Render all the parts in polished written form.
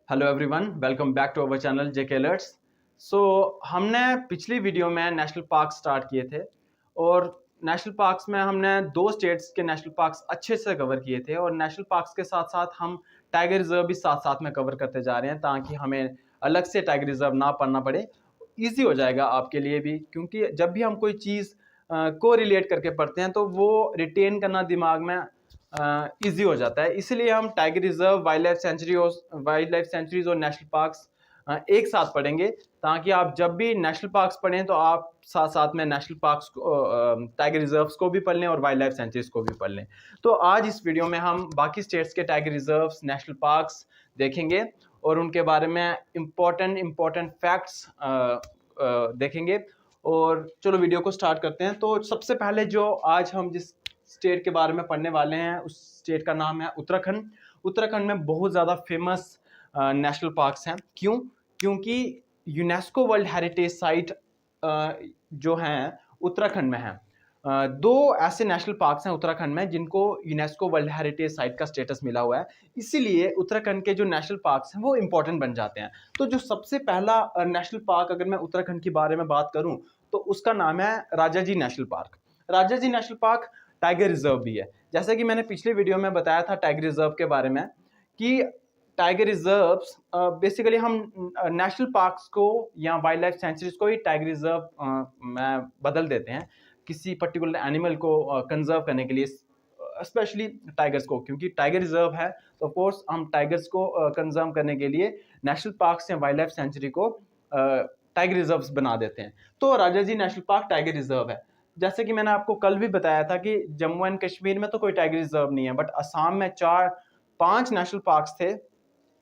Hello everyone, welcome back to our channel JK Alerts. So हमने पिछली video में national park start किए थे और नेशनल पार्क्स में हमने दो स्टेट्स के नेशनल पार्क्स अच्छे से कवर किए थे और नेशनल पार्क्स के साथ साथ हम टाइगर रिजर्व भी साथ साथ में कवर करते जा रहे हैं ताकि हमें अलग से टाइगर रिजर्व ना पढ़ना पड़े। ईजी हो जाएगा आपके लिए भी, क्योंकि जब भी हम कोई चीज़ को रिलेट करके पढ़ते हैं तो वो रिटेन करना दिमाग में इजी हो जाता है। इसलिए हम tiger reserve, wild life sanctuaries और नेशनल पार्क्स एक साथ पढ़ेंगे ताकि आप जब भी नेशनल पार्क्स पढ़ें तो आप साथ साथ में नेशनल पार्क्स को, टाइगर रिजर्व्स को भी पढ़ लें और वाइल्ड लाइफ सेंचुरीज को भी पढ़ लें। तो आज इस वीडियो में हम बाकी स्टेट्स के टाइगर रिजर्व्स, नेशनल पार्क्स देखेंगे और उनके बारे में इम्पोर्टेंट फैक्ट्स देखेंगे। और चलो वीडियो को स्टार्ट करते हैं। तो सबसे पहले जो आज हम जिस स्टेट के बारे में पढ़ने वाले हैं उस स्टेट का नाम है उत्तराखंड। उत्तराखंड में बहुत ज़्यादा फेमस नेशनल पार्क्स हैं। क्यों? क्योंकि यूनेस्को वर्ल्ड हेरिटेज साइट जो हैं उत्तराखंड में हैं। दो ऐसे नेशनल पार्क्स हैं उत्तराखंड में जिनको यूनेस्को वर्ल्ड हेरिटेज साइट का स्टेटस मिला हुआ है, इसीलिए उत्तराखंड के जो नेशनल पार्क्स हैं वो इंपॉर्टेंट बन जाते हैं। तो जो सबसे पहला नेशनल पार्क अगर मैं उत्तराखंड के बारे में बात करूं तो उसका नाम है Rajaji national park. Rajaji national park tiger reserve भी है। जैसे कि मैंने पिछले वीडियो में बताया था टाइगर रिजर्व के बारे में कि टाइगर रिजर्व्स बेसिकली हम नेशनल पार्क्स को या वाइल्ड लाइफ सेंचुरीज को ही टाइगर रिजर्व में बदल देते हैं किसी पर्टिकुलर एनिमल को कंजर्व करने के लिए, स्पेशली टाइगर्स को। क्योंकि टाइगर रिजर्व है तो ऑफकोर्स हम टाइगर्स को कंजर्व करने के लिए नेशनल पार्क्स या वाइल्ड लाइफ सेंचुरी को टाइगर रिजर्व्स बना देते हैं। तो Rajaji national park tiger reserve है। जैसे कि मैंने आपको कल भी बताया था कि जम्मू एंड कश्मीर में तो कोई टाइगर रिजर्व नहीं है, बट असम में 4-5 नेशनल पार्क्स थे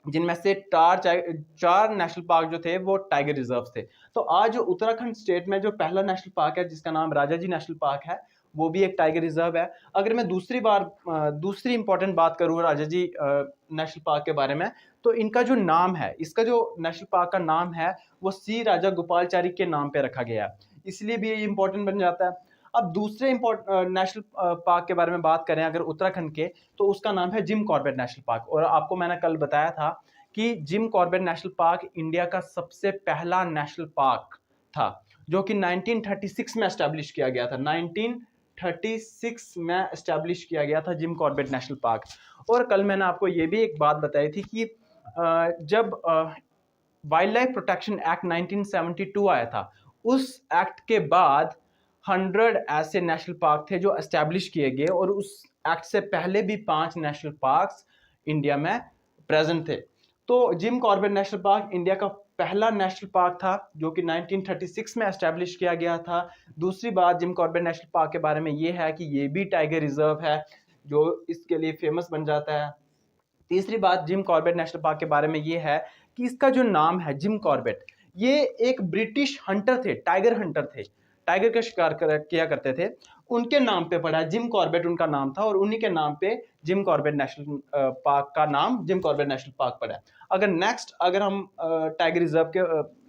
जिनमें से चार नेशनल पार्क जो थे वो टाइगर रिजर्व थे। तो आज जो उत्तराखंड स्टेट में जो पहला नेशनल पार्क है जिसका नाम राजाजी नेशनल पार्क है वो भी एक टाइगर रिजर्व है। अगर मैं दूसरी इंपॉर्टेंट बात करूँ राजाजी नेशनल पार्क के बारे में, तो इनका जो नाम है, इसका जो नेशनल पार्क का नाम है वो सी राजा गोपालचारी के नाम पे रखा गया है, इसलिए भी ये इंपॉर्टेंट बन जाता है। अब दूसरे नेशनल पार्क के बारे में बात करें अगर उत्तराखंड के, तो उसका नाम है जिम कॉर्बेट नेशनल पार्क। और आपको मैंने कल बताया था कि Jim Corbett national park India का सबसे पहला नेशनल पार्क था जो कि 1936 में एस्टैब्लिश किया गया था। 1936 में एस्टैब्लिश किया गया था जिम कॉर्बेट नेशनल पार्क। और कल मैंने आपको ये भी एक बात बताई थी कि जब वाइल्ड लाइफ प्रोटेक्शन एक्ट 1972 आया था, उस एक्ट के बाद 100 ऐसे नेशनल पार्क थे जो एस्टैब्लिश किए गए और उस एक्ट से पहले भी 5 नेशनल पार्क्स इंडिया में प्रेजेंट थे। तो Jim Corbett national park India का पहला नेशनल पार्क था जो कि 1936 में एस्टैब्लिश किया गया था। दूसरी बात जिम कॉर्बेट नेशनल पार्क के बारे में ये है कि ये भी टाइगर रिजर्व है जो इसके लिए फेमस बन जाता है। तीसरी बात जिम कॉर्बेट नेशनल पार्क के बारे में ये है कि इसका जो नाम है जिम कॉर्बेट, ये एक ब्रिटिश हंटर थे, टाइगर हंटर थे, टाइगर का शिकार किया करते थे, उनके नाम पे पड़ा है। जिम कॉर्बेट उनका नाम था और उन्हीं के नाम पे जिम कॉर्बेट नेशनल पार्क का नाम जिम कॉर्बेट नेशनल पार्क पड़ा है। अगर हम टाइगर रिजर्व के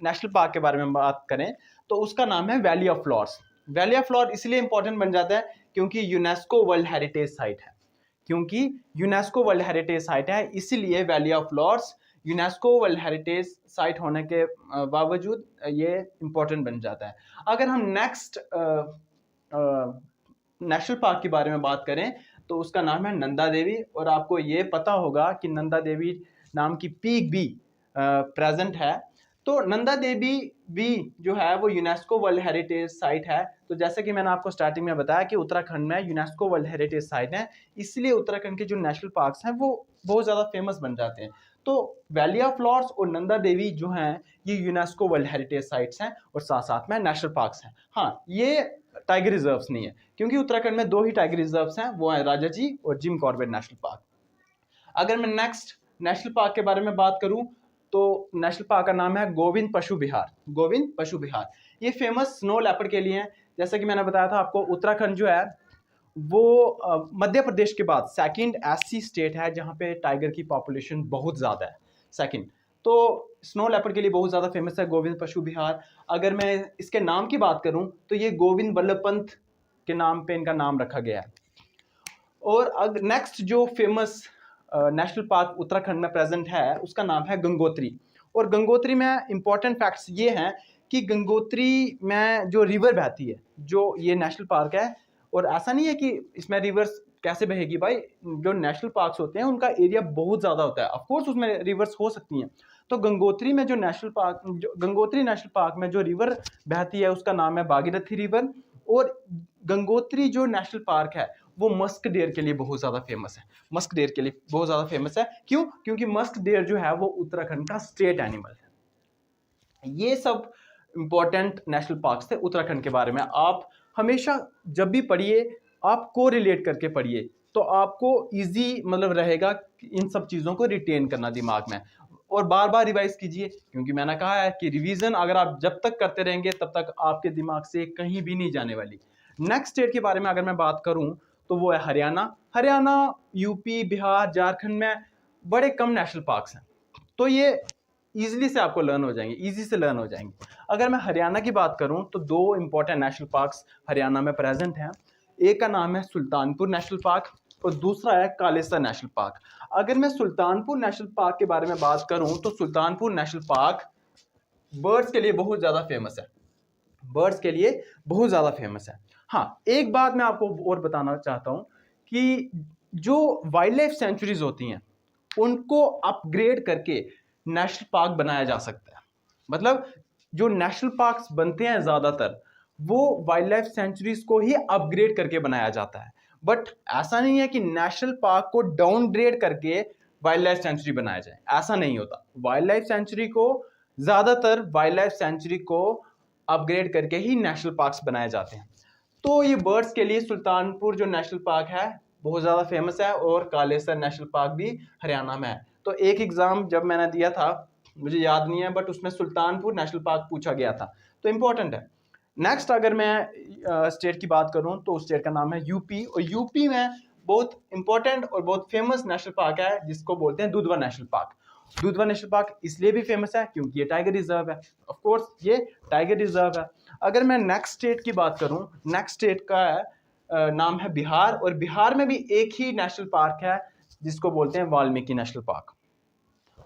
नेशनल पार्क के बारे में बात करें तो उसका नाम है valley of flowers. Valley of flower इसलिए इंपॉर्टेंट बन जाता है क्योंकि यूनेस्को वर्ल्ड हेरिटेज साइट है। इसीलिए valley of flowers UNESCO world heritage site होने के बावजूद ये इंपॉर्टेंट बन जाता है। अगर हम नेक्स्ट नेशनल पार्क के बारे में बात करें तो उसका नाम है नंदा देवी। और आपको ये पता होगा कि नंदा देवी नाम की पीक भी प्रेजेंट है। तो नंदा देवी भी जो है वो यूनेस्को वर्ल्ड हेरिटेज साइट है। तो जैसे कि मैंने आपको स्टार्टिंग में बताया कि उत्तराखंड में यूनेस्को वर्ल्ड हेरिटेज साइट है, इसलिए उत्तराखंड के जो नेशनल पार्क्स हैं वो बहुत ज़्यादा फेमस बन जाते हैं। तो वैली ऑफ फ्लावर्स और नंदा देवी जो हैं ये यूनेस्को वर्ल्ड हेरिटेज साइट्स हैं और साथ साथ में नेशनल पार्क्स हैं। हाँ, ये टाइगर रिजर्व्स नहीं है क्योंकि उत्तराखंड में 2 ही टाइगर रिजर्व्स हैं, वो हैं राजाजी और जिम कॉर्बेट नेशनल पार्क। अगर मैं नेक्स्ट नेशनल पार्क के बारे में बात करूं तो नेशनल पार्क का नाम है गोविंद पशु विहार। गोविंद पशु विहार ये फेमस स्नो लेपर्ड के लिए है। जैसे कि मैंने बताया था आपको, उत्तराखंड जो है वो मध्य प्रदेश के बाद सेकंड ऐसी स्टेट है जहां पे टाइगर की पॉपुलेशन बहुत ज़्यादा है, सेकंड। तो स्नो लेपर्ड के लिए बहुत ज़्यादा फेमस है गोविंद पशु विहार। अगर मैं इसके नाम की बात करूं तो ये गोविंद बल्लभ पंत के नाम पे इनका नाम रखा गया है। और नेक्स्ट जो फेमस नेशनल पार्क उत्तराखंड में प्रेजेंट है उसका नाम है गंगोत्री। और गंगोत्री में इंपॉर्टेंट फैक्ट्स ये हैं कि गंगोत्री में जो रिवर बहती है, जो ये नेशनल पार्क है, और ऐसा नहीं है कि इसमें रिवर्स कैसे बहेगी भाई, जो नेशनल पार्क्स होते हैं उनका एरिया बहुत ज़्यादा होता है, ऑफ कोर्स उसमें रिवर्स हो सकती हैं। तो गंगोत्री में जो नेशनल पार्क, जो गंगोत्री नेशनल पार्क में जो रिवर बहती है उसका नाम है भागीरथी रिवर। और गंगोत्री जो नेशनल पार्क है वो मस्क डेयर के लिए बहुत ज़्यादा फेमस है। मस्क डेयर के लिए बहुत ज़्यादा फेमस है, क्यों? क्योंकि मस्क डेयर जो है वो उत्तराखंड का स्टेट एनिमल है। ये सब इंपॉर्टेंट नेशनल पार्क्स थे उत्तराखंड के बारे में। आप हमेशा जब भी पढ़िए आप को रिलेट करके पढ़िए, तो आपको इजी मतलब रहेगा इन सब चीज़ों को रिटेन करना दिमाग में, और बार बार रिवाइज कीजिए, क्योंकि मैंने कहा है कि रिवीजन अगर आप जब तक करते रहेंगे तब तक आपके दिमाग से कहीं भी नहीं जाने वाली। नेक्स्ट स्टेट के बारे में अगर मैं बात करूं तो वो है हरियाणा। हरियाणा, यूपी, बिहार, झारखंड में बड़े कम नेशनल पार्क्स हैं, तो ये ईजिली से आपको लर्न हो जाएंगे, ईजी से लर्न हो जाएंगे। अगर मैं हरियाणा की बात करूं तो दो इंपॉर्टेंट नेशनल पार्क्स हरियाणा में प्रेजेंट हैं। एक का नाम है सुल्तानपुर नेशनल पार्क और दूसरा है कालेसर नेशनल पार्क। अगर मैं सुल्तानपुर नेशनल पार्क के बारे में बात करूं तो सुल्तानपुर नेशनल पार्क बर्ड्स के लिए बहुत ज़्यादा फेमस है, बर्ड्स के लिए बहुत ज़्यादा फेमस है। हाँ, एक बात मैं आपको और बताना चाहता हूं कि जो वाइल्ड लाइफ सेंचुरीज होती हैं उनको अपग्रेड करके नेशनल पार्क बनाया जा सकता है। मतलब जो नेशनल पार्क्स बनते हैं ज़्यादातर वो वाइल्ड लाइफ सेंचुरीज को ही अपग्रेड करके बनाया जाता है, बट ऐसा नहीं है कि नेशनल पार्क को डाउनग्रेड करके वाइल्ड लाइफ सेंचुरी बनाया जाए, ऐसा नहीं होता। वाइल्ड लाइफ सेंचुरी को ज़्यादातर वाइल्ड लाइफ सेंचुरी को अपग्रेड करके ही नेशनल पार्क्स बनाए जाते हैं। तो ये बर्ड्स के लिए सुल्तानपुर जो नेशनल पार्क है बहुत ज़्यादा फेमस है, और कालेसर नेशनल पार्क भी हरियाणा में है। तो एक एग्ज़ाम जब मैंने दिया था, मुझे याद नहीं है, बट उसमें सुल्तानपुर नेशनल पार्क पूछा गया था, तो इम्पोर्टेंट है। नेक्स्ट अगर मैं स्टेट की बात करूं तो उस स्टेट का नाम है यूपी, और यूपी में बहुत इंपॉर्टेंट और बहुत फेमस नेशनल पार्क है जिसको बोलते हैं Dudhwa national park. Dudhwa national park इसलिए भी फेमस है क्योंकि ये टाइगर रिजर्व है, ऑफ कोर्स ये टाइगर रिजर्व है। अगर मैं नेक्स्ट स्टेट की बात करूं, नेक्स्ट स्टेट का नाम है बिहार, और बिहार में भी एक ही नेशनल पार्क है जिसको बोलते हैं वाल्मीकि नेशनल पार्क,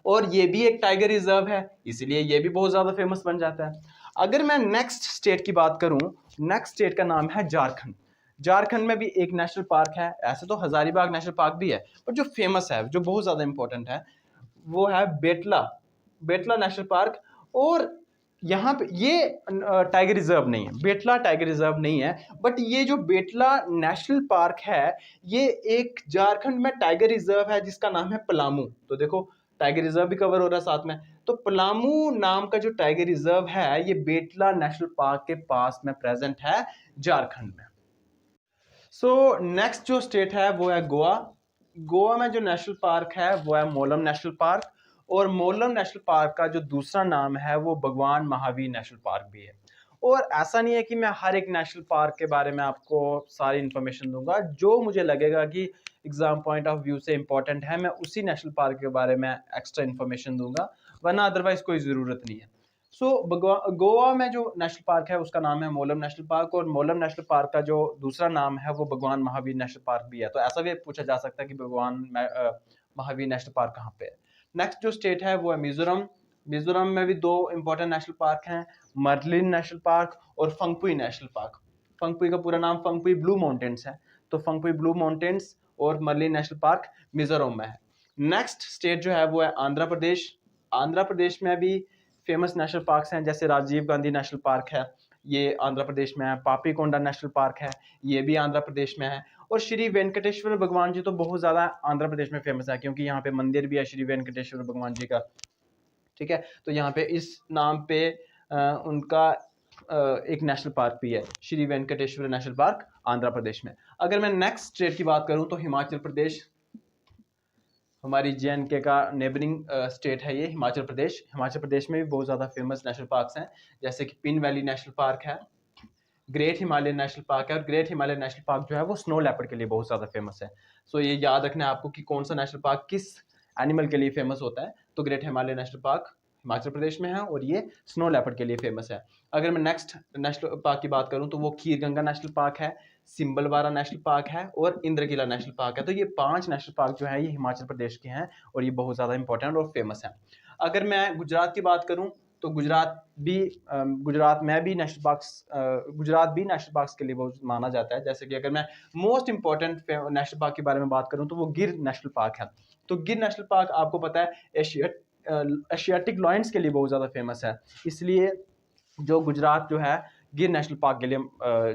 और ये भी एक टाइगर रिजर्व है, इसलिए ये भी बहुत ज़्यादा फेमस बन जाता है। अगर मैं नेक्स्ट स्टेट की बात करूं, नेक्स्ट स्टेट का नाम है झारखंड। झारखंड में भी एक नेशनल पार्क है, ऐसे तो हजारीबाग नेशनल पार्क भी है, पर जो फेमस है, जो बहुत ज़्यादा इंपॉर्टेंट है, वो है बेटला, बेटला नेशनल पार्क। और यहाँ पे ये टाइगर रिजर्व नहीं है, बेटला टाइगर रिजर्व नहीं है, बट ये जो बेटला नेशनल पार्क है ये एक झारखंड में टाइगर रिजर्व है जिसका नाम है पलामू। तो देखो टाइगर रिजर्व भी कवर हो रहा है साथ में। तो पलामू नाम का जो टाइगर रिजर्व है ये बेटला नेशनल पार्क के पास में प्रेजेंट है झारखंड में। सो नेक्स्ट जो स्टेट है वो है गोवा। गोवा में जो नेशनल पार्क है वो है मोलम नेशनल पार्क, और मोलम नेशनल पार्क का जो दूसरा नाम है वो भगवान महावीर नेशनल पार्क भी है। और ऐसा नहीं है कि मैं हर एक नेशनल पार्क के बारे में आपको सारी इन्फॉर्मेशन दूंगा, जो मुझे लगेगा कि एग्जाम पॉइंट ऑफ व्यू से इंपॉर्टेंट है मैं उसी नेशनल पार्क के बारे में एक्स्ट्रा इन्फॉर्मेशन दूंगा, वरना अदरवाइज कोई ज़रूरत नहीं है। सो गोवा में जो नेशनल पार्क है उसका नाम है मोलम नेशनल पार्क, और मोलम नेशनल पार्क का जो दूसरा नाम है वो भगवान महावीर नेशनल पार्क भी है। तो ऐसा भी पूछा जा सकता है कि भगवान महावीर नेशनल पार्क कहाँ पे है। नेक्स्ट जो स्टेट है वो है मिजोरम। मिजोरम में भी दो इंपॉर्टेंट नेशनल पार्क हैं, मर्लिन नेशनल पार्क और फंगपुई नेशनल पार्क। फंगपुई का पूरा नाम फंगपुई ब्लू माउंटेन्स है, तो फंगपुई ब्लू माउंटेन्स और मर्लिन नेशनल पार्क मिजोरम में है। नेक्स्ट स्टेट जो है वो है आंध्र प्रदेश। आंध्र प्रदेश में भी फेमस नेशनल पार्क्स हैं, जैसे राजीव गांधी नेशनल पार्क है, ये आंध्र प्रदेश में है। पापीकोंडा नेशनल पार्क है, ये भी आंध्र प्रदेश में है। और श्री वेंकटेश्वर भगवान जी तो बहुत ज़्यादा आंध्र प्रदेश में फेमस है, क्योंकि यहाँ पे मंदिर भी है श्री वेंकटेश्वर भगवान जी का, ठीक है। तो यहाँ पे इस नाम पे उनका एक नेशनल पार्क भी है, श्री वेंकटेश्वर नेशनल पार्क आंध्र प्रदेश में। अगर मैं नेक्स्ट स्टेट की बात करूँ तो हिमाचल प्रदेश, हमारी JNK का नेबरिंग स्टेट है ये हिमाचल प्रदेश। हिमाचल प्रदेश में भी बहुत ज़्यादा फेमस नेशनल पार्क्स हैं, जैसे कि पिन वैली नेशनल पार्क है, ग्रेट हिमालयन नेशनल पार्क है, और ग्रेट हिमालयन नेशनल पार्क जो है वो स्नो लेपर्ड के लिए बहुत ज़्यादा फेमस है। सो ये याद रखना है आपको कि कौन सा नेशनल पार्क किस एनिमल के लिए फेमस होता है। तो Great Himalayan National Park Himachal Pradesh में है और ये स्नो लेपर्ड के लिए फेमस है। अगर मैं नेक्स्ट नेशनल पार्क की बात करूं तो वो खीर गंगा नेशनल पार्क है, सिंबलवारा नेशनल पार्क है और इंद्रकिला नेशनल पार्क है। तो ये 5 नेशनल पार्क जो है ये हिमाचल प्रदेश के हैं और ये बहुत ज़्यादा इंपॉर्टेंट और फेमस है। अगर मैं गुजरात की बात करूँ तो गुजरात में भी नेशनल पार्क्स गुजरात भी नेशनल पार्क्स के लिए बहुत माना जाता है। जैसे कि अगर मैं मोस्ट इंपॉर्टेंट नेशनल पार्क के बारे में बात करूं तो वो गिर नेशनल पार्क है। तो गिर नेशनल पार्क आपको पता है एशियाटिक लॉयंस के लिए बहुत ज़्यादा फेमस है, इसलिए जो गुजरात जो है गिर नेशनल पार्क के लिए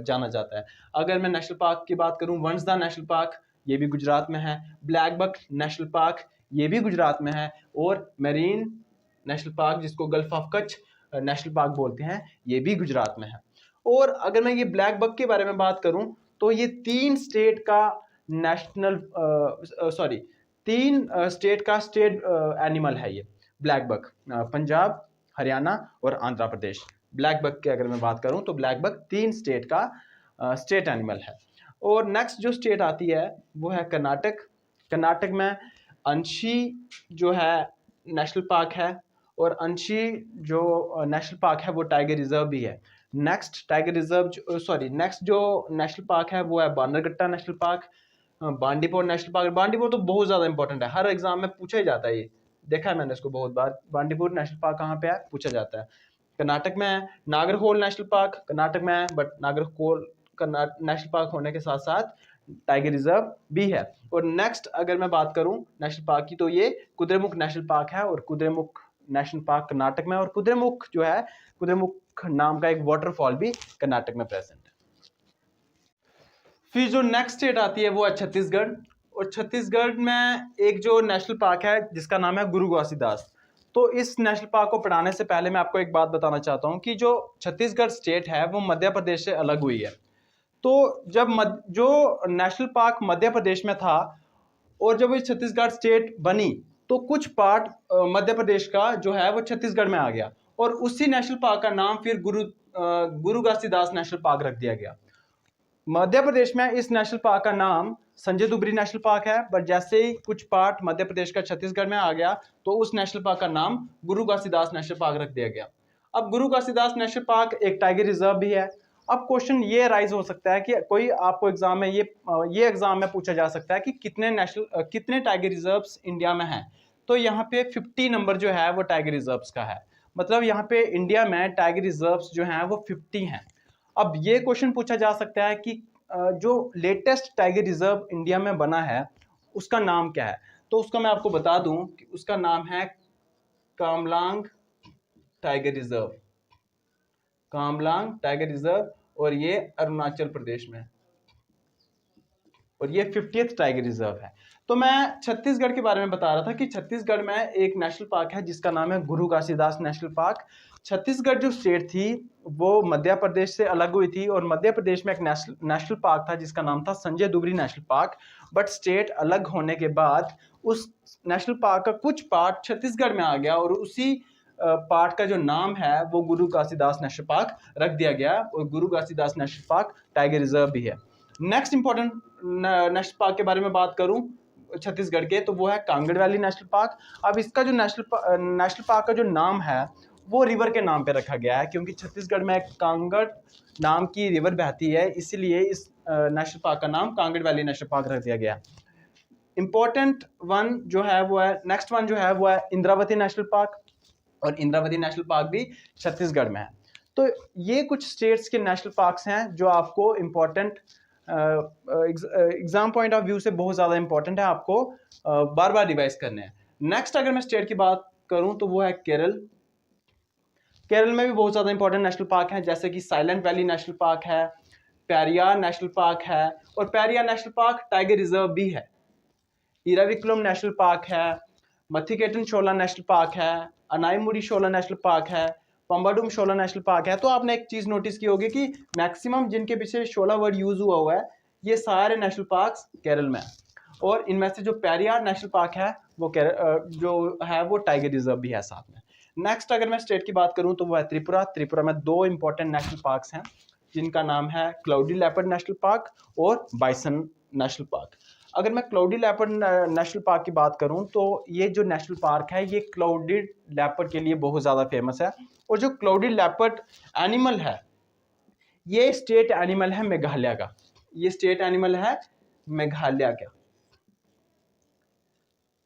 जाना जाता है। अगर मैं नेशनल पार्क की बात करूं, वंसदा नेशनल पार्क ये भी गुजरात में है, ब्लैक बक नेशनल पार्क ये भी गुजरात में है और मेरीन नेशनल पार्क जिसको gulf of Kutch national park बोलते हैं ये भी गुजरात में है। और अगर मैं ये ब्लैक बक के बारे में बात करूं तो ये 3 स्टेट का स्टेट एनिमल है ये ब्लैक बक, पंजाब, हरियाणा और आंध्र प्रदेश। ब्लैक बक की अगर मैं बात करूं तो ब्लैक बक 3 स्टेट का स्टेट एनिमल है। और नेक्स्ट जो स्टेट आती है वो है कर्नाटक। कर्नाटक में अंशी जो है नेशनल पार्क है और अंशी जो नेशनल पार्क है वो टाइगर रिजर्व भी है। नेक्स्ट जो नेशनल पार्क है वो है बांदरगट्टा national park, Bandipur national park. Bandipur तो बहुत ज़्यादा इंपॉर्टेंट है, हर एग्जाम में पूछा ही जाता है, ये देखा है मैंने इसको बहुत बार। बांडीपुर नेशनल पार्क कहाँ पे है पूछा जाता है। कर्नाटक में है नागरहोल नेशनल पार्क, कर्नाटक में है, बट नागरहोल नेशनल पार्क होने के साथ साथ टाइगर रिजर्व भी है। और नेक्स्ट अगर मैं बात करूं नेशनल पार्क की तो ये कुद्रेमुख नेशनल पार्क है और कुद्रेमुख नेशनल पार्क कर्नाटक में, और कुद्रेमुख जो है कुद्रेमुख नाम का एक वाटरफॉल भी कर्नाटक में प्रेजेंट है। फिर जो नेक्स्ट स्टेट आती है वो है छत्तीसगढ़, और छत्तीसगढ़ में एक जो नेशनल पार्क है जिसका नाम है गुरु घासीदास। तो इस नेशनल पार्क को पढ़ाने से पहले मैं आपको एक बात बताना चाहता हूँ कि जो छत्तीसगढ़ स्टेट है वो मध्य प्रदेश से अलग हुई है। तो जब जो नेशनल पार्क मध्य प्रदेश में था और जब ये छत्तीसगढ़ स्टेट बनी तो कुछ पार्ट मध्य प्रदेश का जो है वो छत्तीसगढ़ में आ गया और उसी नेशनल पार्क का नाम फिर गुरु घासीदास नेशनल पार्क रख दिया गया। मध्य प्रदेश में इस नेशनल पार्क का नाम संजय दुबरी नेशनल पार्क है, बट जैसे ही कुछ पार्ट मध्य प्रदेश का छत्तीसगढ़ में आ गया तो उस नेशनल पार्क का नाम गुरु घासीदास नेशनल पार्क रख दिया गया। अब गुरु घासीदास नेशनल पार्क एक टाइगर रिजर्व भी है। अब क्वेश्चन ये राइज हो सकता है कि कोई आपको एग्जाम में ये एग्जाम में पूछा जा सकता है कि कितने टाइगर रिजर्व्स इंडिया में हैं। तो यहाँ पे 50 नंबर जो है वो टाइगर रिजर्व्स का है, मतलब यहाँ पे इंडिया में टाइगर रिजर्व्स जो हैं वो 50 हैं। अब ये क्वेश्चन पूछा जा सकता है कि जो लेटेस्ट टाइगर रिजर्व इंडिया में बना है उसका नाम क्या है। तो उसका मैं आपको बता दूं कि उसका नाम है Kamlang tiger reserve, Kamlang tiger reserve, और ये अरुणाचल प्रदेश में है और ये 50th टाइगर रिजर्व है। तो मैं छत्तीसगढ़ के बारे में बता रहा था कि छत्तीसगढ़ में एक नेशनल पार्क है जिसका नाम है गुरु घासीदास नेशनल पार्क। छत्तीसगढ़ जो स्टेट थी वो मध्य प्रदेश से अलग हुई थी और मध्य प्रदेश में एक नेशनल पार्क था जिसका नाम था Sanjay Dubri National Park. But state अलग होने के बाद उस नेशनल पार्क का कुछ पार्ट छत्तीसगढ़ में आ गया और उसी पार्ट का जो नाम है वो गुरु घासीदास नेशनल पार्क रख दिया गया और गुरु Ghasidas national park tiger reserve भी है। नेक्स्ट इंपॉर्टेंट नेशनल पार्क के बारे में बात करूं छत्तीसगढ़ के तो वो है कांगड़ वैली नेशनल पार्क। अब इसका जो नेशनल पार्क का जो नाम है वो रिवर के नाम पे रखा गया है क्योंकि छत्तीसगढ़ में एक कांगड़ नाम की रिवर बहती है, इसलिए इस नेशनल पार्क का नाम कांगड़ वैली नेशनल पार्क रख दिया गया। इंपॉर्टेंट वन जो है वो है नेक्स्ट वन जो है वो है इंद्रावती नेशनल पार्क, और इंद्रावती नेशनल पार्क भी छत्तीसगढ़ में है। तो ये कुछ स्टेट्स के नेशनल पार्क्स हैं जो आपको important exam point of view से बहुत ज़्यादा इंपॉर्टेंट है, आपको बार बार रिवाइज करने हैं। नेक्स्ट अगर मैं स्टेट की बात करूं तो वो है केरल। केरल में भी बहुत ज़्यादा इंपॉर्टेंट नेशनल पार्क हैं जैसे कि साइलेंट वैली नेशनल पार्क है, पेरियार नेशनल पार्क है और Periyar national park tiger reserve भी है, इराविकुलम नेशनल पार्क है, मथिकेटन शोला नेशनल पार्क है, अनाईमुडी शोला नेशनल पार्क है, पंबाडुम शोला नेशनल पार्क है। तो आपने एक चीज़ नोटिस की होगी कि मैक्सिमम जिनके पीछे शोला वर्ड यूज़ हुआ है ये सारे नेशनल पार्क्स केरल में है और इनमें से जो पेरियार नेशनल पार्क है वो जो है वो टाइगर रिजर्व भी है साथ में। नेक्स्ट अगर मैं स्टेट की बात करूं तो वो है त्रिपुरा। त्रिपुरा में 2 इंपॉर्टेंट नेशनल पार्क्स हैं जिनका नाम है क्लाउडी लेपर्ड नेशनल पार्क और बाइसन नेशनल पार्क। अगर मैं क्लाउडी लेपर्ड नेशनल पार्क की बात करूं तो ये जो नेशनल पार्क है ये क्लाउडी लेपर्ड के लिए बहुत ज़्यादा फेमस है। और जो क्लाउडी लेपर्ड एनिमल है ये स्टेट एनिमल है मेघालय का। ये स्टेट एनिमल है मेघालय का।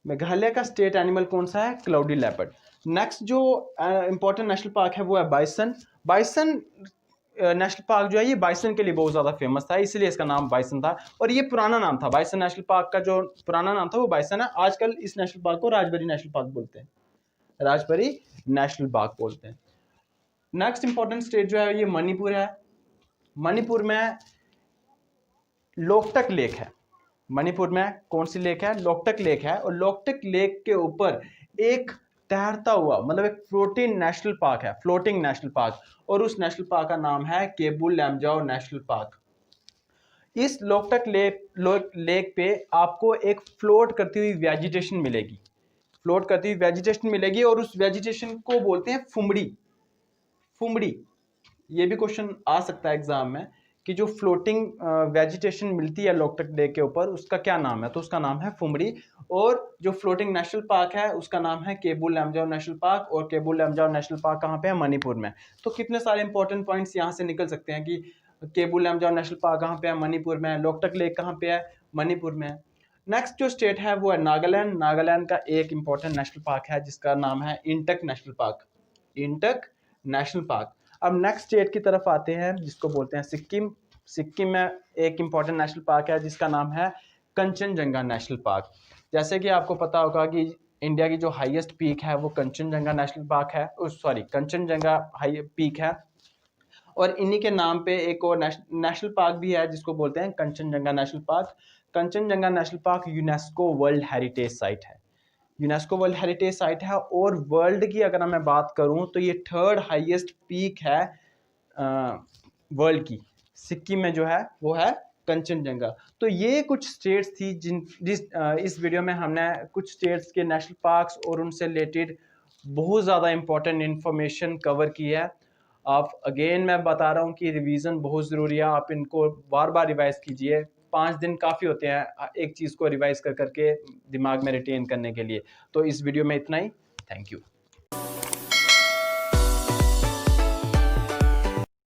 मेघालय का स्टेट एनिमल कौन सा है? Cloudy leopard. नेक्स्ट जो इंपॉर्टेंट नेशनल पार्क है वो है बाइसन। बाइसन नेशनल पार्क जो है ये बाइसन के लिए बहुत ज़्यादा फेमस था, इसलिए इसका नाम बाइसन था। और ये पुराना नाम था, बाइसन नेशनल पार्क का जो पुराना नाम था वो बाइसन है। आजकल इस नेशनल पार्क को राजबरी नेशनल पार्क बोलते हैं, राजबरी नेशनल पार्क बोलते हैं। नेक्स्ट इंपॉर्टेंट स्टेट जो है ये मणिपुर है। मणिपुर में लोकटक लेक है। मणिपुर में कौन सी लेक है? लोकटक लेक है। और लोकटक लेक के ऊपर एक तैरता हुआ मतलब एक फ्लोटिंग नेशनल पार्क है, फ्लोटिंग नेशनल पार्क। और उस नेशनल पार्क का नाम है केबुल लमजाओ नेशनल पार्क। इस लोकटक लेक पे आपको एक फ्लोट करती हुई वेजिटेशन मिलेगी, फ्लोट करती हुई वेजिटेशन मिलेगी। और उस वेजिटेशन को बोलते हैं फुमड़ी। फुमड़ी, ये भी क्वेश्चन आ सकता है एग्जाम में कि जो फ्लोटिंग वेजिटेशन मिलती है लोकटक लेक के ऊपर उसका क्या नाम है? तो उसका नाम है फुमड़ी। और जो फ्लोटिंग नेशनल पार्क है उसका नाम है केबुल लमजाओ नेशनल पार्क। और केबुल लमजाओ नेशनल पार्क कहाँ पे है? मणिपुर में। तो कितने सारे इंपॉर्टेंट पॉइंट्स यहाँ से निकल सकते हैं कि केबुल लमजाओ नेशनल पार्क कहाँ पे है? मणिपुर में। लोकटक लेक कहाँ पे है? मणिपुर में। नेक्स्ट जो स्टेट है वो है नागालैंड। नागालैंड का एक इंपॉर्टेंट नेशनल पार्क है जिसका नाम है INTUC national park. INTUC national park. अब नेक्स्ट स्टेट की तरफ आते हैं जिसको बोलते हैं सिक्किम। सिक्किम में एक इंपॉर्टेंट नेशनल पार्क है जिसका नाम है कंचनजंगा नेशनल पार्क। जैसे कि आपको पता होगा कि इंडिया की जो हाईएस्ट पीक है वो कंचनजंगा नेशनल पार्क है, सॉरी कंचनजंगा हाई पीक है। और इन्हीं के नाम पे एक और नेशनल पार्क भी है जिसको बोलते हैं Kanchenjunga national park. Kanchenjunga national park UNESCO world heritage site है। यूनेस्को वर्ल्ड हेरिटेज साइट है। और वर्ल्ड की अगर मैं बात करूं तो ये थर्ड हाईएस्ट पीक है वर्ल्ड की। सिक्किम में जो है वो है कंचनजंगा। तो ये कुछ स्टेट्स थी इस वीडियो में हमने कुछ स्टेट्स के नेशनल पार्क्स और उनसे रिलेटेड बहुत ज़्यादा इंपॉर्टेंट इंफॉर्मेशन कवर की है। आप अगेन मैं बता रहा हूँ कि रिवीजन बहुत ज़रूरी है, आप इनको बार बार रिवाइज कीजिए। 5 दिन काफ़ी होते हैं एक चीज़ को रिवाइज कर करके दिमाग में रिटेन करने के लिए। तो इस वीडियो में इतना ही। Thank you.